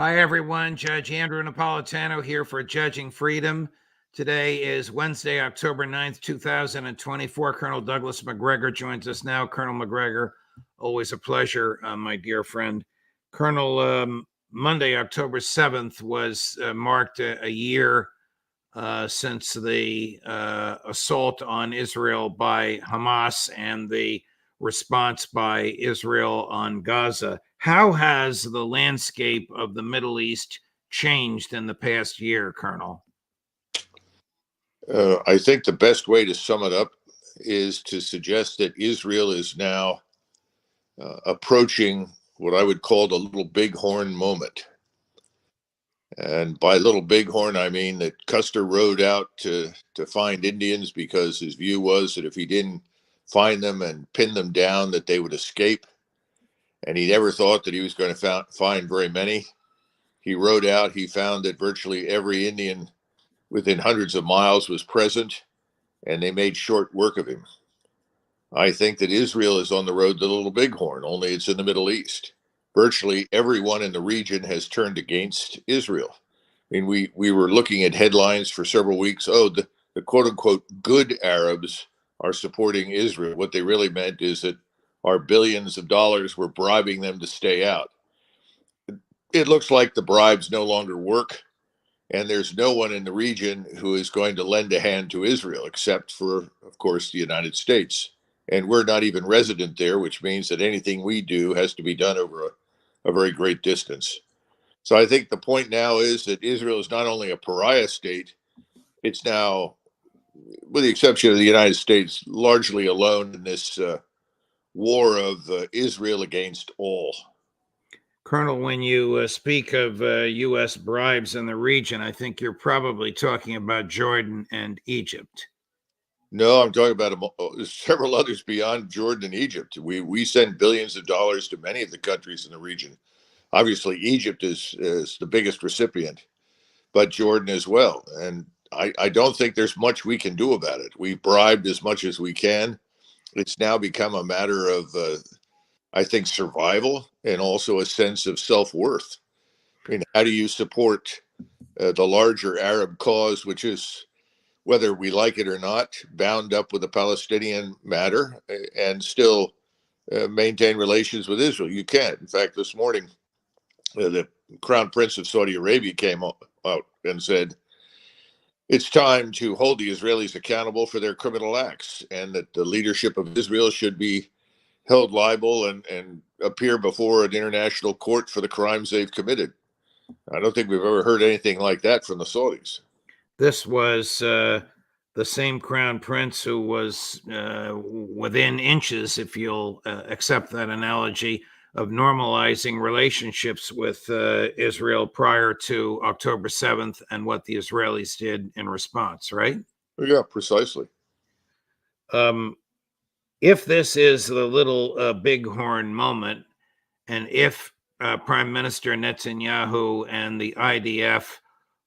Hi, everyone. Judge Andrew Napolitano here for Judging Freedom. Today is Wednesday, October 9th, 2024. Colonel Douglas Macgregor joins us now. Colonel Macgregor, always a pleasure, my dear friend. Colonel, Monday, October 7th was marked a year since the assault on Israel by Hamas and the response by Israel on Gaza. How has the landscape of the Middle East changed in the past year, Colonel? I think the best way to sum it up is to suggest that Israel is now approaching what I would call the little bighorn moment. And by little bighorn, I mean that Custer rode out to find Indians because his view was that if he didn't find them and pin them down, that they would escape. And he never thought that he was going to find very many. He rode out, he found that virtually every Indian within hundreds of miles was present, and they made short work of him. I think that Israel is on the road to the little bighorn, only it's in the Middle East. Virtually everyone in the region has turned against Israel. I mean, we were looking at headlines for several weeks. Oh, the quote unquote good Arabs are supporting Israel. What they really meant is that our billions of dollars were bribing them to stay out. It looks like the bribes no longer work, and there's no one in the region who is going to lend a hand to Israel, except for, of course, the United States. And we're not even resident there, which means that anything we do has to be done over a very great distance. So I think the point now is that Israel is not only a pariah state, it's now, with the exception of the United States, largely alone in this war of Israel against all. Colonel, when you speak of U.S. bribes in the region, I think you're probably talking about Jordan and Egypt. No, I'm talking about several others beyond Jordan and Egypt. We send billions of dollars to many of the countries in the region. Obviously, Egypt is the biggest recipient, but Jordan as well. And I don't think there's much we can do about it. We've bribed as much as we can. It's now become a matter of, I think, survival and also a sense of self-worth. I mean, how do you support the larger Arab cause, which is, whether we like it or not, bound up with the Palestinian matter and still maintain relations with Israel? You can't. In fact, this morning, the Crown Prince of Saudi Arabia came out and said, it's time to hold the Israelis accountable for their criminal acts, and that the leadership of Israel should be held liable and appear before an international court for the crimes they've committed. I don't think we've ever heard anything like that from the Saudis. This was the same Crown Prince who was within inches, if you'll accept that analogy, of normalizing relationships with Israel prior to October 7th and what the Israelis did in response, right? Yeah, precisely. If this is the little bighorn moment, and if Prime Minister Netanyahu and the IDF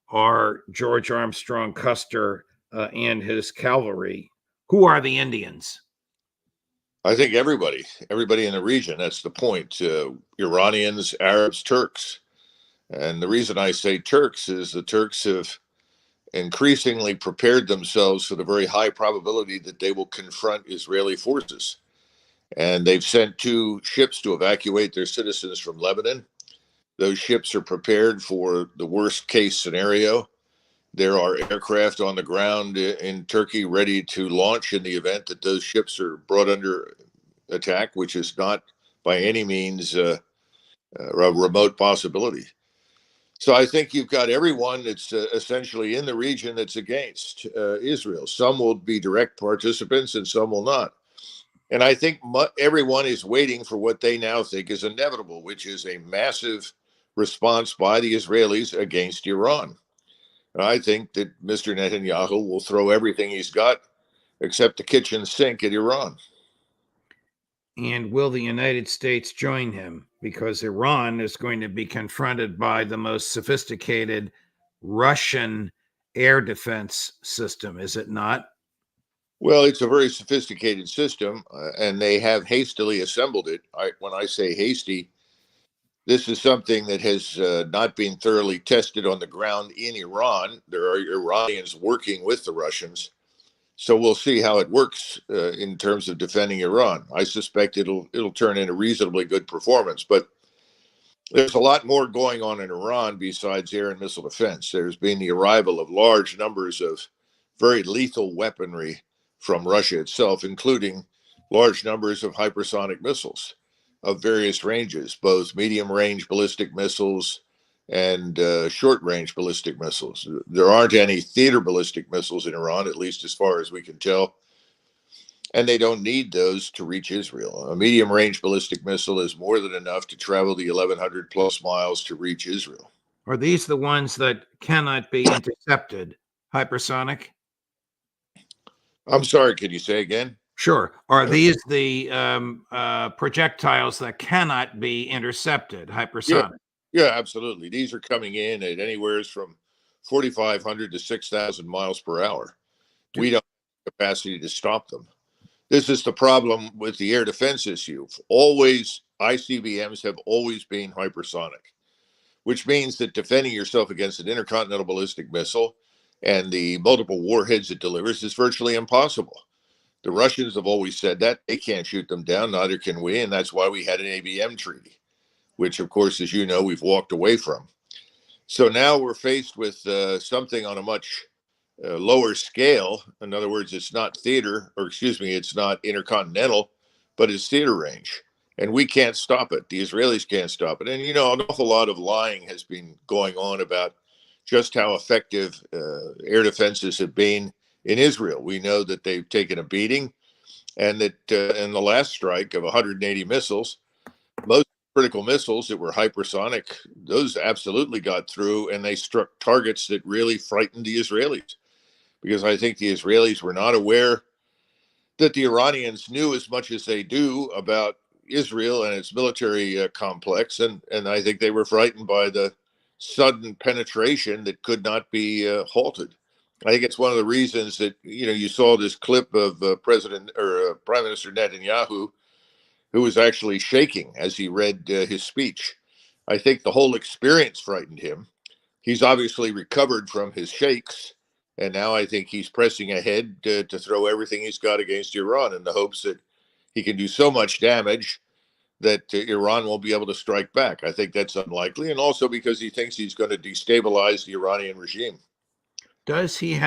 are George Armstrong Custer and his cavalry, who are the Indians? I think everybody in the region. That's the point. Iranians, Arabs, Turks. And the reason I say Turks is the Turks have increasingly prepared themselves for the very high probability that they will confront Israeli forces. And they've sent 2 ships to evacuate their citizens from Lebanon. Those ships are prepared for the worst case scenario. There are aircraft on the ground in Turkey ready to launch in the event that those ships are brought under attack, which is not by any means a remote possibility. So I think you've got everyone that's essentially in the region that's against Israel. Some will be direct participants and some will not. And I think everyone is waiting for what they now think is inevitable, which is a massive response by the Israelis against Iran. And I think that Mr. Netanyahu will throw everything he's got except the kitchen sink at Iran. And will the United States join him? Because Iran is going to be confronted by the most sophisticated Russian air defense system, is it not? Well, it's a very sophisticated system, and they have hastily assembled it. When I say hasty, This is something that has not been thoroughly tested on the ground in Iran. There are Iranians working with the Russians. So we'll see how it works in terms of defending Iran. I suspect it'll turn in a reasonably good performance, but there's a lot more going on in Iran besides air and missile defense. There's been the arrival of large numbers of very lethal weaponry from Russia itself, including large numbers of hypersonic missiles of various ranges, both medium range ballistic missiles and short range ballistic missiles. There aren't any theater ballistic missiles in Iran, at least as far as we can tell, and they don't need those to reach Israel. A medium range ballistic missile is more than enough to travel the 1,100 plus miles to reach Israel. Are these the ones that cannot be intercepted? Hypersonic? I'm sorry, could you say again? Sure. Are these the projectiles that cannot be intercepted? Yeah, Hypersonic? yeah, absolutely. These are coming in at anywhere from 4,500 to 6,000 miles per hour. We don't have capacity to stop them. This is the problem with the air defense issue. Always, ICBMs have always been hypersonic, which means that defending yourself against an intercontinental ballistic missile and the multiple warheads it delivers is virtually impossible. The Russians have always said that. They can't shoot them down, neither can we, and that's why we had an ABM treaty, which, of course, as you know, we've walked away from. So now we're faced with something on a much lower scale. In other words, it's not theater, or excuse me, it's not intercontinental, but it's theater range. And we can't stop it. The Israelis can't stop it. And, you know, an awful lot of lying has been going on about just how effective air defenses have been in Israel. We know that they've taken a beating, and that in the last strike of 180 missiles, most critical missiles that were hypersonic, those absolutely got through, and they struck targets that really frightened the Israelis, because I think the Israelis were not aware that the Iranians knew as much as they do about Israel and its military complex, and I think they were frightened by the sudden penetration that could not be halted. I think it's one of the reasons that, you know, you saw this clip of President or Prime Minister Netanyahu, who was actually shaking as he read his speech. I think the whole experience frightened him. He's obviously recovered from his shakes, and now I think he's pressing ahead to throw everything he's got against Iran in the hopes that he can do so much damage that Iran won't be able to strike back. I think that's unlikely, and also because he thinks he's going to destabilize the Iranian regime. Does the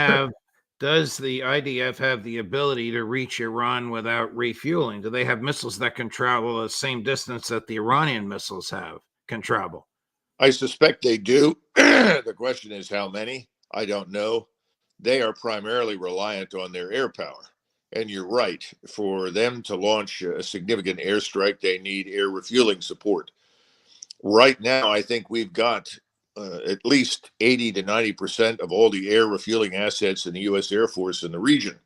IDF have the ability to reach Iran without refueling? Do they have missiles that can travel the same distance that the Iranian missiles can travel? I suspect they do. The question is how many? I don't know. They are primarily reliant on their air power. And you're right. For them to launch a significant airstrike, they need air refueling support. Right now, I think we've got at least 80 to 90% of all the air refueling assets in the U.S. Air Force in the region.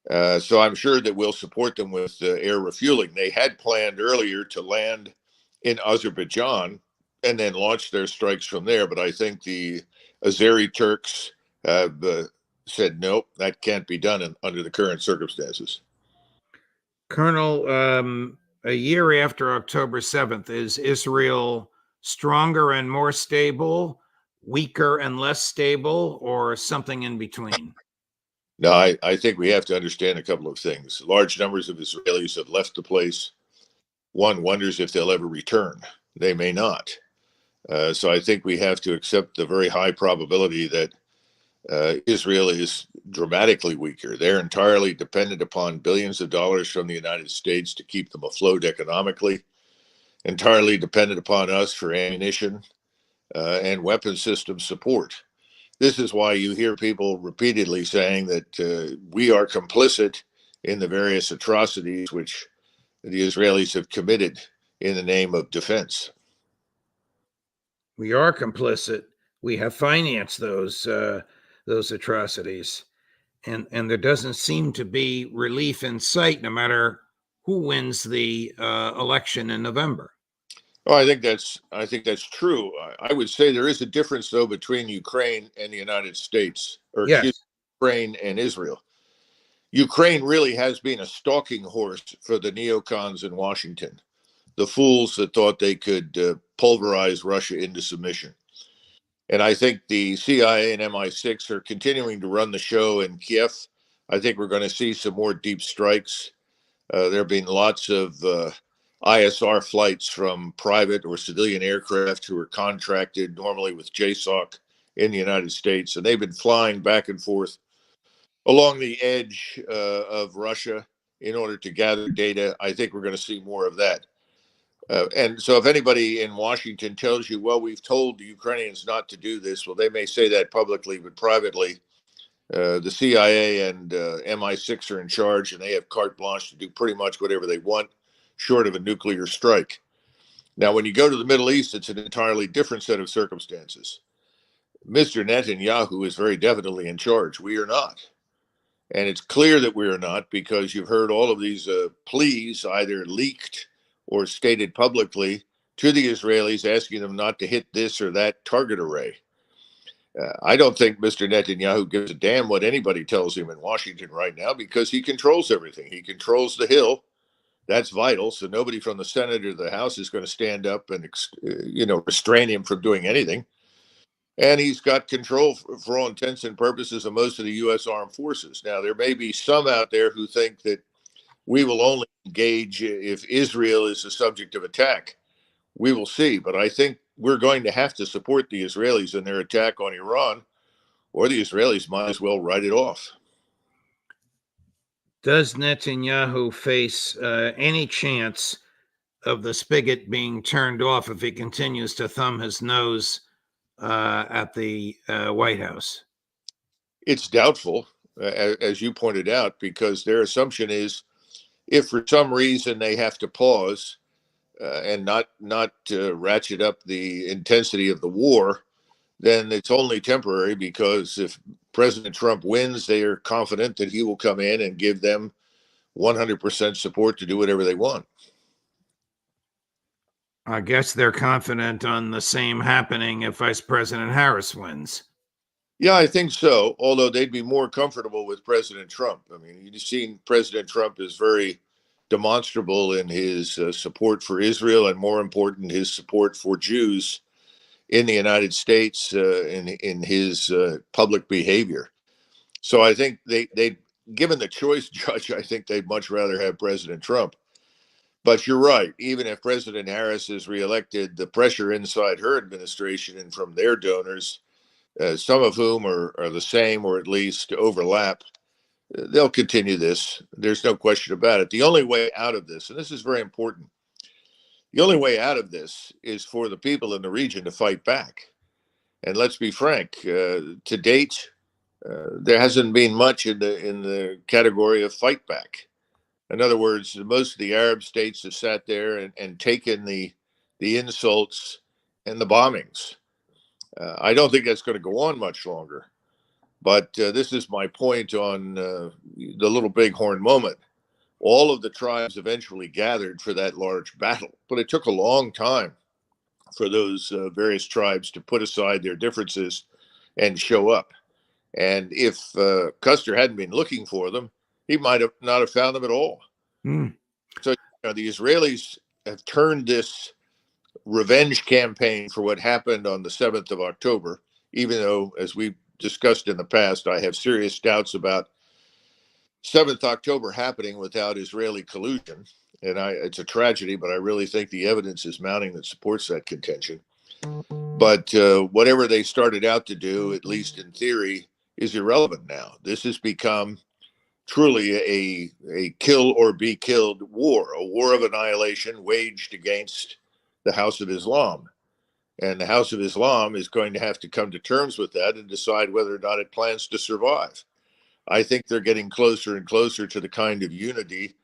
So I'm sure that we'll support them with air refueling. They had planned earlier to land in Azerbaijan and then launch their strikes from there. But I think the Azeri Turks have said, nope, that can't be done under the current circumstances. Colonel, a year after October 7th, is Israel stronger and more stable, weaker and less stable, or something in between? Now, I think we have to understand a couple of things. Large numbers of Israelis have left the place. One wonders if they'll ever return. They may not. So I think we have to accept the very high probability that Israel is dramatically weaker. They're entirely dependent upon billions of dollars from the United States to keep them afloat economically, entirely dependent upon us for ammunition and weapon system support. This is why you hear people repeatedly saying that we are complicit in the various atrocities which the Israelis have committed in the name of defense. We are complicit. We have financed those atrocities, and there doesn't seem to be relief in sight, no matter who wins the election in November. Oh, I think that's true. I would say there is a difference though between Ukraine and the United States, or excuse Yes. me, Ukraine and Israel. Ukraine really has been a stalking horse for the neocons in Washington, the fools that thought they could pulverize Russia into submission. And I think the CIA and MI6 are continuing to run the show in Kiev. I think we're going to see some more deep strikes. There have been lots of ISR flights from private or civilian aircraft who are contracted normally with JSOC in the United States. And they've been flying back and forth along the edge of Russia in order to gather data. I think we're going to see more of that. And so if anybody in Washington tells you, well, we've told the Ukrainians not to do this, well, they may say that publicly, but privately, the CIA and MI6 are in charge, and they have carte blanche to do pretty much whatever they want, short of a nuclear strike. Now, when you go to the Middle East, it's an entirely different set of circumstances. Mr. Netanyahu is very definitely in charge. We are not. And it's clear that we are not, because you've heard all of these pleas either leaked or stated publicly to the Israelis, asking them not to hit this or that target array. I don't think Mr. Netanyahu gives a damn what anybody tells him in Washington right now, because he controls everything. He controls the Hill. That's vital. So nobody from the Senate or the House is going to stand up and restrain him from doing anything. And he's got control, for all intents and purposes, of most of the U.S. armed forces. Now, there may be some out there who think that we will only engage if Israel is the subject of attack. We will see. But I think we're going to have to support the Israelis in their attack on Iran, or the Israelis might as well write it off. Does Netanyahu face any chance of the spigot being turned off if he continues to thumb his nose at the White House? It's doubtful, as you pointed out, because their assumption is if for some reason they have to pause and not ratchet up the intensity of the war, then it's only temporary, because if President Trump wins, they are confident that he will come in and give them 100% support to do whatever they want. I guess they're confident on the same happening if Vice President Harris wins. Yeah, I think so, although they'd be more comfortable with President Trump. I mean, you've seen President Trump is very demonstrable in his support for Israel, and more important, his support for Jews in the United States in his public behavior. So I think they given the choice, Judge, I think they'd much rather have President Trump. But you're right. Even if President Harris is reelected, the pressure inside her administration and from their donors, some of whom are the same or at least overlap, they'll continue this. There's no question about it. The only way out of this, and this is very important, the only way out of this is for the people in the region to fight back. And let's be frank, to date, there hasn't been much in the category of fight back. In other words, most of the Arab states have sat there and taken the insults and the bombings. I don't think that's going to go on much longer. But this is my point on the little bighorn moment. All of the tribes eventually gathered for that large battle, but it took a long time for those various tribes to put aside their differences and show up. And if Custer hadn't been looking for them, he might have not have found them at all. So the Israelis have turned this revenge campaign for what happened on the 7th of October, even though, as we discussed in the past, I have serious doubts about 7th October happening without Israeli collusion. And it's a tragedy, but I really think the evidence is mounting that supports that contention. But whatever they started out to do, at least in theory, is irrelevant now. This has become truly a kill or be killed war, a war of annihilation waged against the House of Islam. And the House of Islam is going to have to come to terms with that and decide whether or not it plans to survive. I think they're getting closer and closer to the kind of unity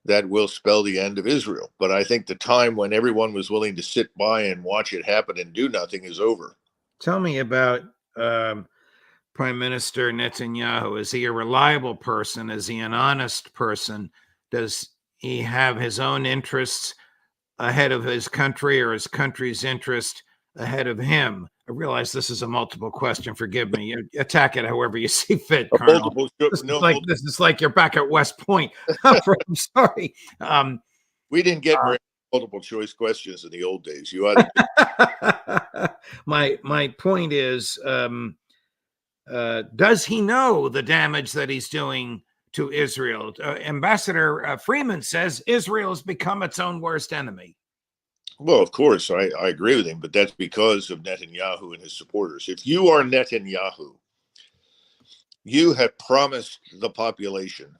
that will spell the end of Israel. But I think the time when everyone was willing to sit by and watch it happen and do nothing is over. Tell me about Prime Minister Netanyahu. Is he a reliable person? Is he an honest person? Does he have his own interests ahead of his country, or his country's interest ahead of him? I realize this is a multiple question. Forgive me. You attack it however you see fit, Colonel. This is like you're back at West Point. I'm sorry. We didn't get very multiple choice questions in the old days. You ought to. My point is, does he know the damage that he's doing to Israel? Ambassador Freeman says Israel has become its own worst enemy. Well, of course, I agree with him, but that's because of Netanyahu and his supporters. If you are Netanyahu, you have promised the population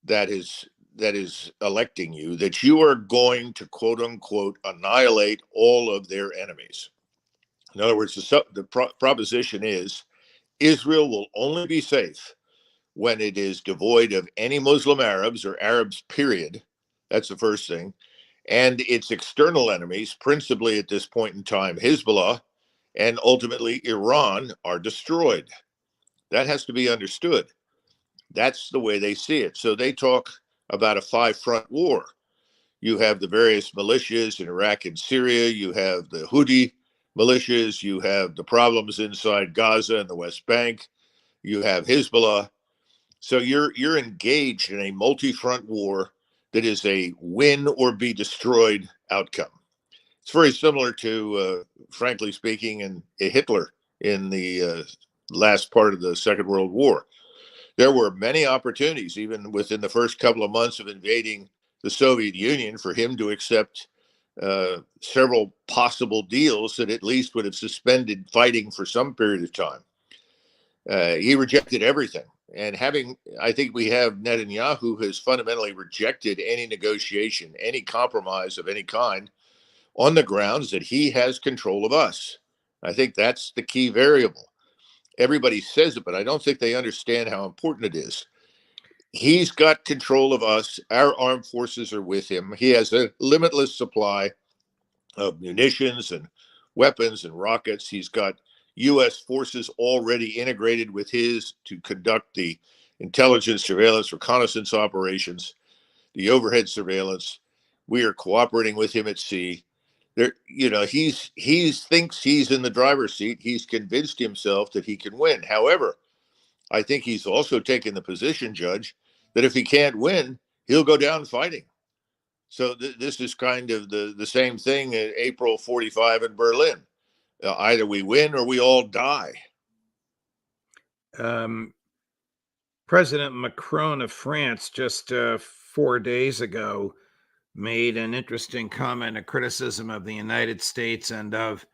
that is electing you that you are going to, quote unquote, annihilate all of their enemies. In other words, the proposition is Israel will only be safe when it is devoid of any Muslim Arabs or Arabs, period. That's the first thing. And its external enemies, principally at this point in time, Hezbollah and ultimately Iran, are destroyed. That has to be understood. That's the way they see it. So they talk about a five-front war. You have the various militias in Iraq and Syria. You have the Houthi militias. You have the problems inside Gaza and the West Bank. You have Hezbollah. So you're engaged in a multi-front war that is a win or be destroyed outcome. It's very similar to, frankly speaking, in Hitler in the last part of the Second World War. There were many opportunities, even within the first couple of months of invading the Soviet Union, for him to accept several possible deals that at least would have suspended fighting for some period of time. He rejected everything. And I think we have Netanyahu who has fundamentally rejected any negotiation, any compromise of any kind on the grounds that he has control of us. I think that's the key variable. Everybody says it, but I don't think they understand how important it is. He's got control of us. Our armed forces are with him. He has a limitless supply of munitions and weapons and rockets. He's got U.S. forces already integrated with his to conduct the intelligence, surveillance, reconnaissance operations, the overhead surveillance. We are cooperating with him at sea. There, he thinks he's in the driver's seat. He's convinced himself that he can win. However, I think he's also taken the position, Judge, that if he can't win, he'll go down fighting. So this is kind of the same thing in April 45 in Berlin. Either we win or we all die. President Macron of France just 4 days ago made an interesting comment, a criticism of the United States and of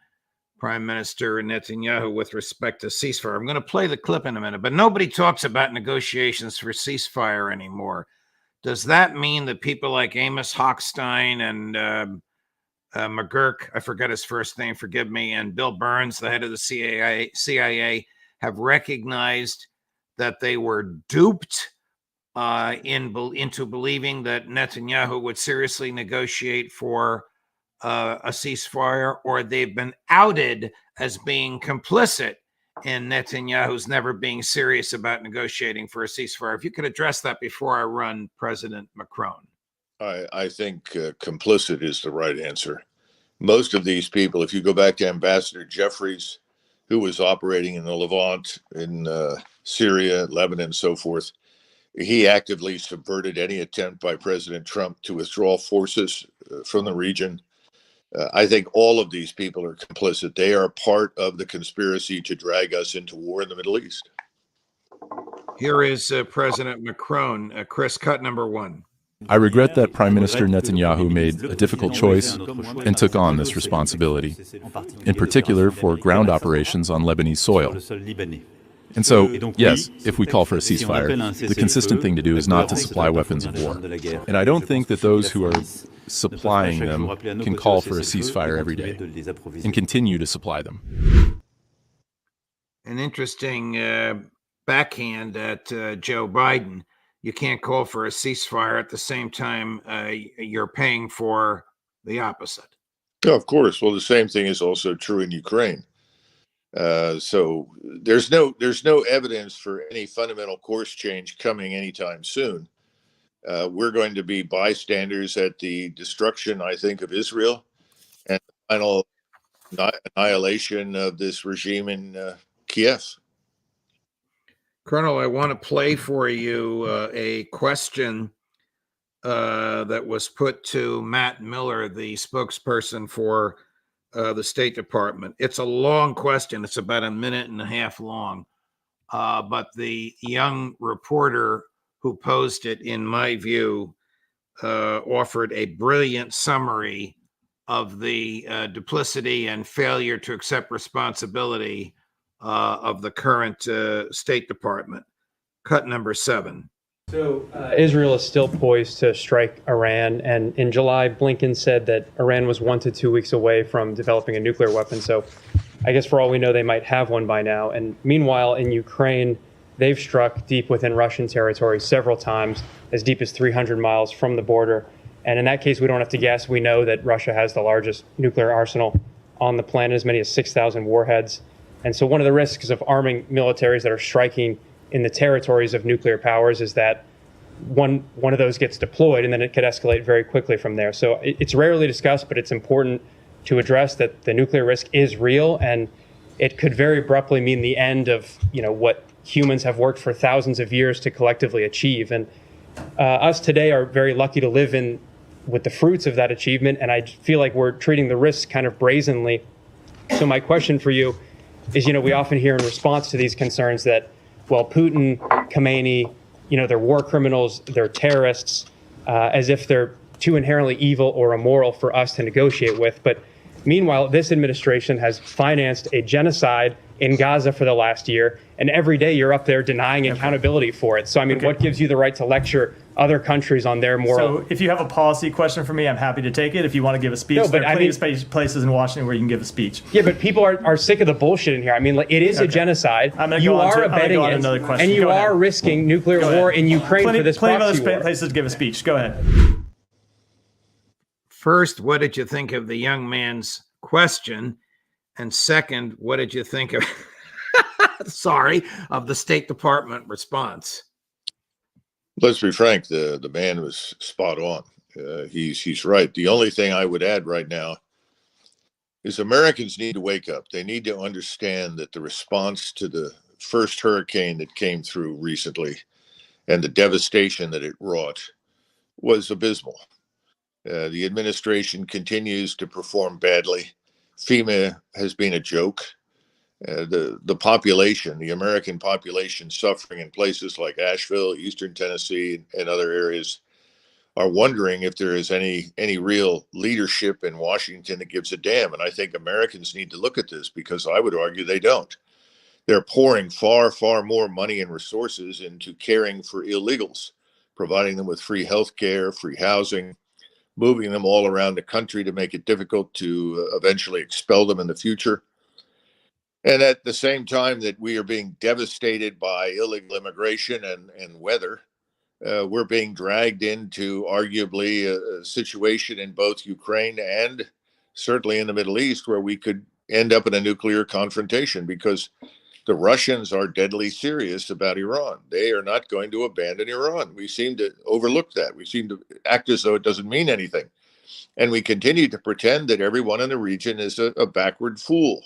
Prime Minister Netanyahu with respect to ceasefire. I'm going to play the clip in a minute, but nobody talks about negotiations for ceasefire anymore. Does that mean that people like Amos Hochstein and McGurk, I forgot his first name, forgive me, and Bill Burns, the head of the CIA, have recognized that they were duped into believing that Netanyahu would seriously negotiate for a ceasefire, or they've been outed as being complicit in Netanyahu's never being serious about negotiating for a ceasefire? If you could address that before I run President Macron. I think complicit is the right answer. Most of these people, if you go back to Ambassador Jeffries, who was operating in the Levant, in Syria, Lebanon, and so forth, he actively subverted any attempt by President Trump to withdraw forces from the region. I think all of these people are complicit. They are part of the conspiracy to drag us into war in the Middle East. Here is President Macron. Chris, cut number one. I regret that Prime Minister Netanyahu made a difficult choice and took on this responsibility, in particular for ground operations on Lebanese soil. And so, yes, if we call for a ceasefire, the consistent thing to do is not to supply weapons of war. And I don't think that those who are supplying them can call for a ceasefire every day and continue to supply them. An interesting backhand at Joe Biden. You can't call for a ceasefire at the same time you're paying for the opposite. Oh, of course. Well, the same thing is also true in Ukraine. So there's no evidence for any fundamental course change coming anytime soon. We're going to be bystanders at the destruction, I think, of Israel and the final annihilation of this regime in Kiev. Colonel, I want to play for you a question that was put to Matt Miller, the spokesperson for the State Department. It's a long question. It's about a minute and a half long. But the young reporter who posed it, in my view, offered a brilliant summary of the duplicity and failure to accept responsibility of the current State Department. Cut number 7. So Israel is still poised to strike Iran. And in July, Blinken said that Iran was 1 to 2 weeks away from developing a nuclear weapon. So I guess for all we know, they might have one by now. And meanwhile, in Ukraine, they've struck deep within Russian territory several times, as deep as 300 miles from the border. And in that case, we don't have to guess. We know that Russia has the largest nuclear arsenal on the planet, as many as 6,000 warheads. And so one of the risks of arming militaries that are striking in the territories of nuclear powers is that one of those gets deployed, and then it could escalate very quickly from there. So it's rarely discussed, but it's important to address that the nuclear risk is real, and it could very abruptly mean the end of what humans have worked for thousands of years to collectively achieve. And us today are very lucky to live with the fruits of that achievement, and I feel like we're treating the risks kind of brazenly. So my question for you is, we often hear in response to these concerns that, well, Putin, Khomeini, they're war criminals, they're terrorists, as if they're too inherently evil or immoral for us to negotiate with. But meanwhile, this administration has financed a genocide in Gaza for the last year, and every day you're up there denying accountability for it. So, what gives you the right to lecture other countries on their moral? So if you have a policy question for me, I'm happy to take it. If you want to give a speech, there are plenty of places in Washington where you can give a speech. Yeah, but people are sick of the bullshit in here. It is a genocide. You are abetting it, and you are risking nuclear war in Ukraine for this proxy war. Plenty of other places to give a speech. Go ahead. First, what did you think of the young man's question? And second, what did you think of of the State Department response? Let's be frank, the man was spot on. He's right. The only thing I would add right now is Americans need to wake up. They need to understand that the response to the first hurricane that came through recently and the devastation that it wrought was abysmal. The administration continues to perform badly. FEMA has been a joke. The population, the American population suffering in places like Asheville, Eastern Tennessee, and other areas are wondering if there is any real leadership in Washington that gives a damn. And I think Americans need to look at this, because I would argue they don't. They're pouring far, far more money and resources into caring for illegals, providing them with free health care, free housing, moving them all around the country to make it difficult to eventually expel them in the future. And at the same time that we are being devastated by illegal immigration and weather, we're being dragged into arguably a situation in both Ukraine and certainly in the Middle East where we could end up in a nuclear confrontation, because the Russians are deadly serious about Iran. They are not going to abandon Iran. We seem to overlook that. We seem to act as though it doesn't mean anything. And we continue to pretend that everyone in the region is a backward fool.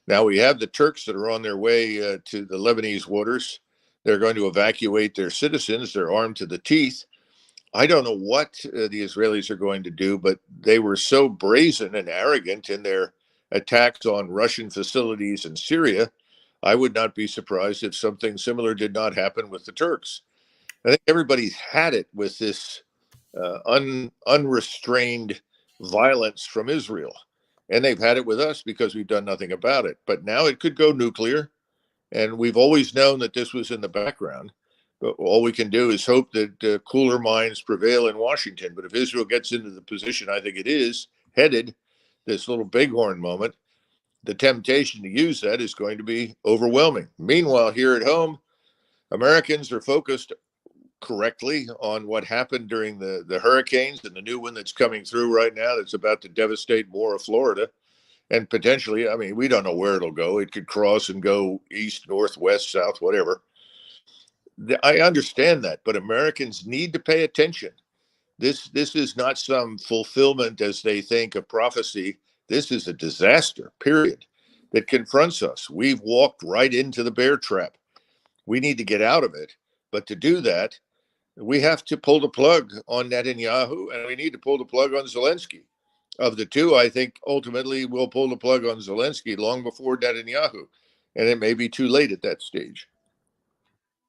Now we have the Turks that are on their way to the Lebanese waters. They're going to evacuate their citizens. They're armed to the teeth. I don't know what the Israelis are going to do, but they were so brazen and arrogant in their attacks on Russian facilities in Syria. I would not be surprised if something similar did not happen with the Turks. I think everybody's had it with this unrestrained violence from Israel. And they've had it with us because we've done nothing about it. But now it could go nuclear. And we've always known that this was in the background. But all we can do is hope that cooler minds prevail in Washington. But if Israel gets into the position I think it is headed, this little bighorn moment, the temptation to use that is going to be overwhelming. Meanwhile, here at home, Americans are focused correctly on what happened during the hurricanes and the new one that's coming through right now that's about to devastate more of Florida. And potentially, we don't know where it'll go. It could cross and go east, north, west, south, whatever. I understand that, but Americans need to pay attention. This is not some fulfillment, as they think, of prophecy. This is a disaster, period, that confronts us. We've walked right into the bear trap. We need to get out of it. But to do that, we have to pull the plug on Netanyahu, and we need to pull the plug on Zelensky. Of the two, I think ultimately we'll pull the plug on Zelensky long before Netanyahu, and it may be too late at that stage.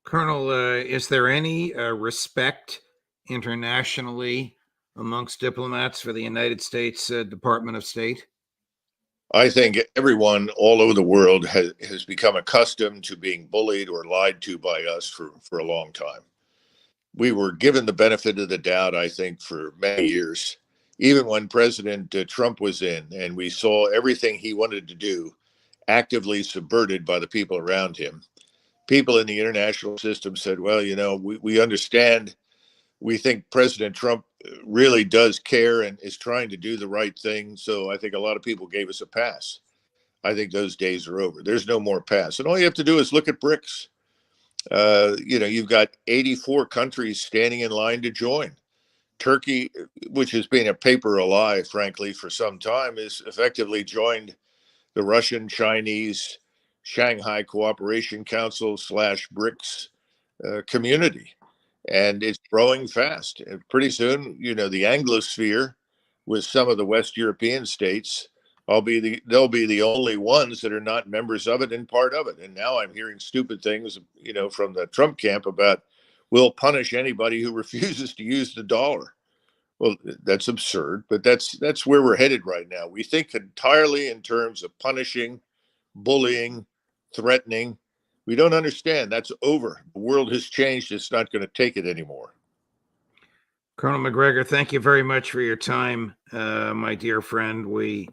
Colonel, is there any respect internationally amongst diplomats for the United States Department of State? I think everyone all over the world has become accustomed to being bullied or lied to by us for a long time. We were given the benefit of the doubt, I think, for many years, even when President Trump was in, and we saw everything he wanted to do actively subverted by the people around him. People in the international system said, well, you know, we understand. We think President Trump really does care and is trying to do the right thing. So I think a lot of people gave us a pass. I think those days are over. There's no more pass. And all you have to do is look at BRICS. You know, you've got 84 countries standing in line to join. Turkey, which has been a paper lie, frankly, for some time, is effectively joined the Russian, Chinese, Shanghai Cooperation Council / BRICS community. And it's growing fast. And pretty soon, you know, the Anglosphere with some of the West European states, they'll be the only ones that are not members of it and part of it. And now I'm hearing stupid things, you know, from the Trump camp about we'll punish anybody who refuses to use the dollar. Well, that's absurd, but that's where we're headed right now. We think entirely in terms of punishing, bullying, threatening. We don't understand. That's over. The world has changed. It's not going to take it anymore. Colonel Macgregor, thank you very much for your time, my dear friend. We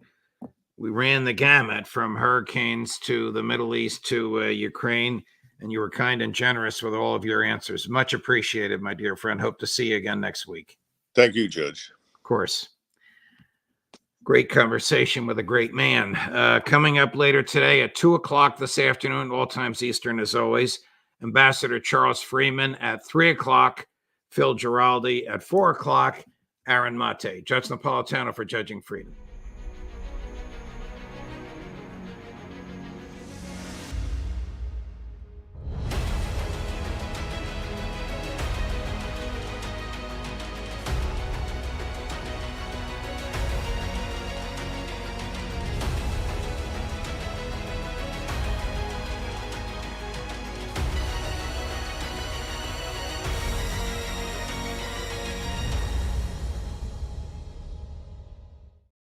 ran the gamut from hurricanes to the Middle East to Ukraine, and you were kind and generous with all of your answers. Much appreciated, my dear friend. Hope to see you again next week. Thank you, Judge. Of course. Great conversation with a great man. Coming up later today at 2 o'clock this afternoon, all times Eastern as always, Ambassador Charles Freeman at 3 o'clock, Phil Giraldi at 4 o'clock, Aaron Mate. Judge Napolitano for Judging Freedom.